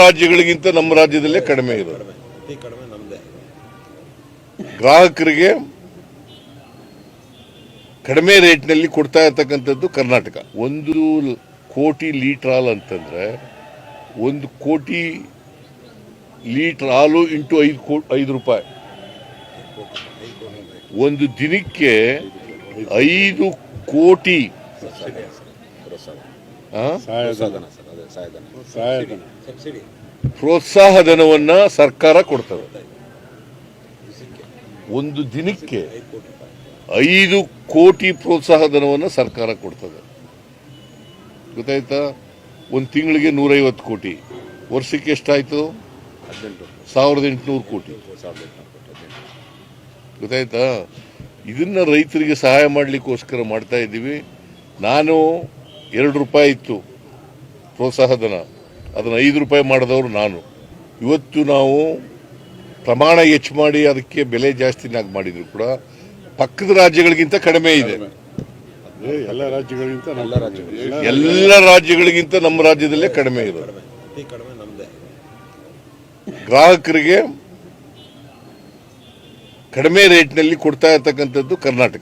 ರಾಜ್ಯಗಳಿಗಿಂತ ನಮ್ಮ ರಾಜ್ಯದಲ್ಲೇ ಕಡಿಮೆ ಇರೋದು. ಗ್ರಾಹಕರಿಗೆ ಕಡಿಮೆ ರೇಟ್ನಲ್ಲಿ ಕೊಡ್ತಾ ಇರ್ತಕ್ಕಂಥದ್ದು ಕರ್ನಾಟಕ. 1 ಕೋಟಿ ಲೀಟರ್ ಹಾಲು ಅಂತಂದ್ರೆ 1 ಕೋಟಿ ಲೀಟರ್ ಹಾಲು ಇಂಟು 5 ರೂಪಾಯಿ. ಒಂದು ದಿನಕ್ಕೆ 5 ಕೋಟಿ ಪ್ರೋತ್ಸಾಹ ಧನವನ್ನ ಸರ್ಕಾರ ಕೊಡ್ತದೆ. ಒಂದು ದಿನಕ್ಕೆ 5 ಕೋಟಿ ಪ್ರೋತ್ಸಾಹ ಧನವನ್ನು ಸರ್ಕಾರ ಕೊಡ್ತದೆ. ಗೊತ್ತಾಯ್ತಾ? ಒಂದು ತಿಂಗಳಿಗೆ 150 ಕೋಟಿ, ವರ್ಷಕ್ಕೆ ಎಷ್ಟಾಯ್ತು? 1800 ಕೋಟಿ. ಗೊತ್ತಾಯ್ತಾ? ಇದನ್ನ ರೈತರಿಗೆ ಸಹಾಯ ಮಾಡಲಿಕ್ಕೋಸ್ಕರ ಮಾಡ್ತಾ ಇದ್ದೀವಿ. ನಾನು 2 ರೂಪಾಯಿ ಇತ್ತು ಪ್ರೋತ್ಸಾಹ ಧನ, ಅದನ್ನು 5 ರೂಪಾಯಿ ಮಾಡಿದವರು ನಾನು. ಇವತ್ತು ನಾವು ಪ್ರಮಾಣ ಹೆಚ್ಚು ಮಾಡಿ ಅದಕ್ಕೆ ಬೆಲೆ ಜಾಸ್ತಿನಾಗಿ ಮಾಡಿದ್ರು ಕೂಡ ಪಕ್ಕದ ರಾಜ್ಯಗಳಿಗಿಂತ ಕಡಿಮೆ ಇದೆ. ಎಲ್ಲ ರಾಜ್ಯಗಳಿಗಿಂತ ನಮ್ಮ ರಾಜ್ಯದಲ್ಲೇ ಕಡಿಮೆ ಇರೋದು. ಗ್ರಾಹಕರಿಗೆ ಕಡಿಮೆ ರೇಟ್ನಲ್ಲಿ ಕೊಡ್ತಾ ಇರ್ತಕ್ಕಂಥದ್ದು ಕರ್ನಾಟಕ.